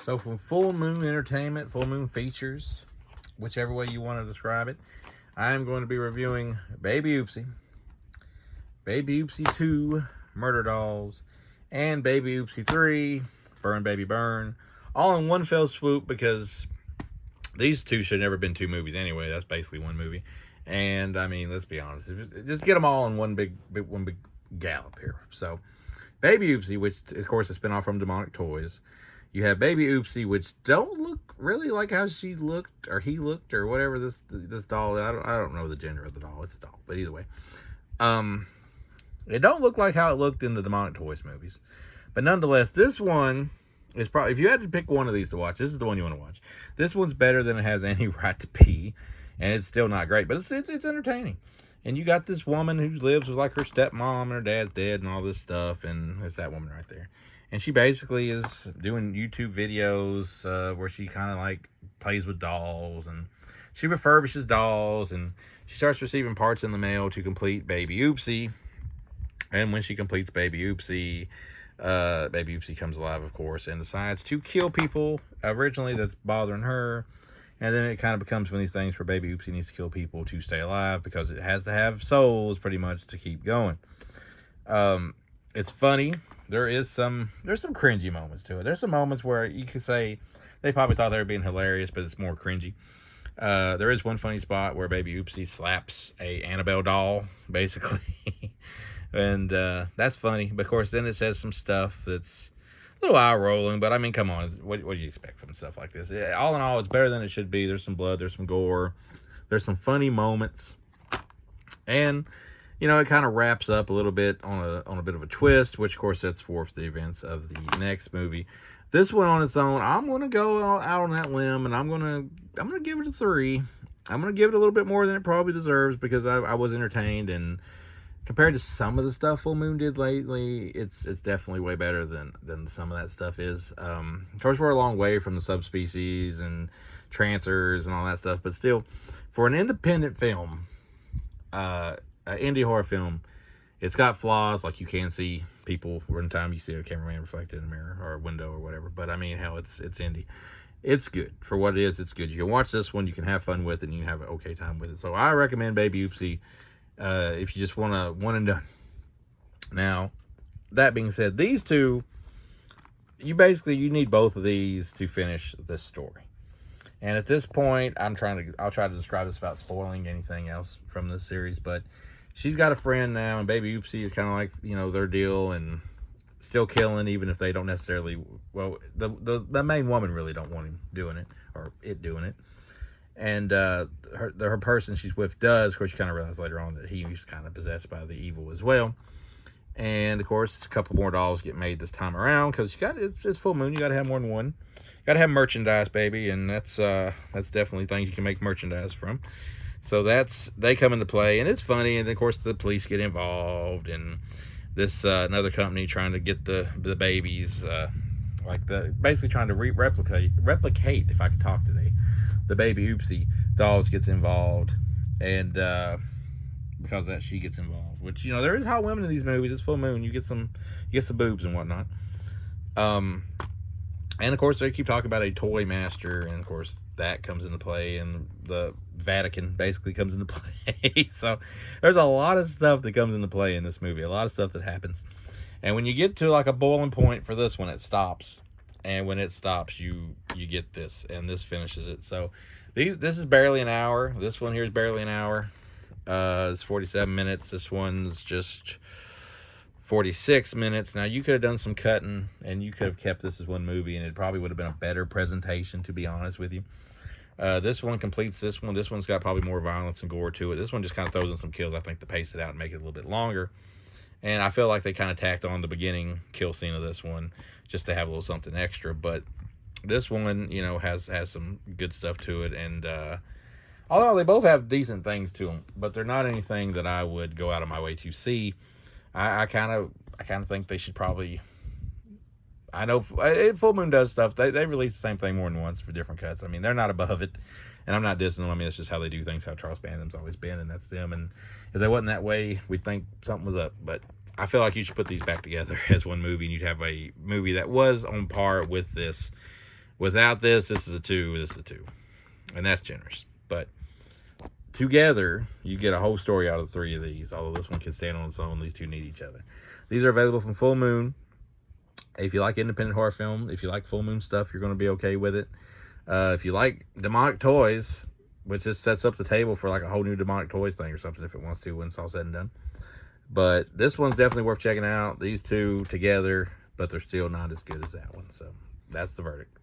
So from Full Moon Entertainment, Full Moon Features, whichever way you want to describe it, I am going to be reviewing Baby Oopsie, Baby Oopsie 2, Murder Dolls, and Baby Oopsie 3, Burn Baby Burn, all in one fell swoop because these two should have never been two movies anyway. That's basically one movie. And I mean, let's be honest, just get them all in one big gallop here. So, Baby Oopsie, which of course is a spinoff from Demonic Toys. You have Baby Oopsie, which don't look really like how she looked or he looked or whatever this doll. I don't know the gender of the doll. It's a doll, but either way, it don't look like how it looked in the Demonic Toys movies. But nonetheless, this one is probably, if you had to pick one of these to watch, this is the one you want to watch. This one's better than it has any right to be, and it's still not great, but it's entertaining. And you got this woman who lives with like her stepmom and her dad's dead and all this stuff, and it's that woman right there. And she basically is doing YouTube videos where she kind of like plays with dolls, and she refurbishes dolls, and she starts receiving parts in the mail to complete Baby Oopsie. And when she completes Baby Oopsie, Baby Oopsie comes alive, of course, and decides to kill people originally that's bothering her. And then it kind of becomes one of these things where Baby Oopsie needs to kill people to stay alive because it has to have souls pretty much to keep going. It's funny. There's some cringy moments to it. There's some moments where you could say they probably thought they were being hilarious, but it's more cringy. There is one funny spot where Baby Oopsie slaps a Annabelle doll, basically. And that's funny. But of course, then it says some stuff that's a little eye-rolling. But I mean, come on. What do you expect from stuff like this? All in all, it's better than it should be. There's some blood. There's some gore. There's some funny moments. And you know, it kind of wraps up a little bit on a bit of a twist, which of course sets forth the events of the next movie. This one on its own, I'm gonna go out on that limb, and I'm gonna give it a 3. I'm gonna give it a little bit more than it probably deserves because I was entertained, and compared to some of the stuff Full Moon did lately, it's definitely way better than some of that stuff is. Of course, we're a long way from the subspecies and trancers and all that stuff, but still, for an independent film, indie horror film, it's got flaws. Like, you can see people one time, you see a cameraman reflected in a mirror or a window or whatever, but I mean, hell, it's indie. It's good for what it is. It's good. You can watch this one, you can have fun with it, and you can have an okay time with it. So I recommend Baby Oopsie if you just want a one and done. Now, that being said, these two, you need both of these to finish this story. And at this point, I'll try to describe this without spoiling anything else from this series, but she's got a friend now, and Baby Oopsie is kind of like, you know, their deal, and still killing, even if they don't necessarily, well, the main woman really don't want him doing it, or it doing it. And her person she's with does. Of course, you kind of realize later on that he's kind of possessed by the evil as well. And of course, a couple more dolls get made this time around because it's Full Moon. You got to have more than one. You got to have merchandise, baby, and that's definitely things you can make merchandise from. So they come into play, and it's funny. And then, of course, the police get involved, and this another company trying to get the babies, basically trying to replicate. If I could talk today, the Baby Oopsie dolls gets involved, and because of that, she gets involved. Which, you know, there is hot women in these movies. It's Full Moon. You get some boobs and whatnot. And of course, they keep talking about a toy master, and of course, that comes into play, and the Vatican basically comes into play. So there's a lot of stuff that comes into play in this movie, a lot of stuff that happens. And when you get to like a boiling point for this one, it stops. And when it stops, you get this, and this finishes it. So this is barely an hour. This one here is barely an hour. It's 47 minutes. This one's just 46 minutes. Now, you could have done some cutting, and you could have kept this as one movie, and it probably would have been a better presentation, to be honest with you. This one completes this one. This one's got probably more violence and gore to it. This one just kind of throws in some kills, I think, to pace it out and make it a little bit longer. And I feel like they kind of tacked on the beginning kill scene of this one just to have a little something extra. But this one, you know, has some good stuff to it. And although they both have decent things to them, but they're not anything that I would go out of my way to see. I kind of think they should probably. I know Full Moon does stuff. They release the same thing more than once for different cuts. I mean, they're not above it, and I'm not dissing them. I mean, it's just how they do things, how Charles Bandham's always been, and that's them. And if they wasn't that way, we'd think something was up. But I feel like you should put these back together as one movie, and you'd have a movie that was on par with this Without this, this is a 2. This is a 2. And that's generous. But together, you get a whole story out of 3 of these. Although this one can stand on its own. These 2 need each other. These are available from Full Moon. If you like independent horror film, if you like Full Moon stuff, you're going to be okay with it. If you like demonic toys, which just sets up the table for like a whole new demonic toys thing or something if it wants to when it's all said and done. But this one's definitely worth checking out. These 2 together, but they're still not as good as that one. So that's the verdict.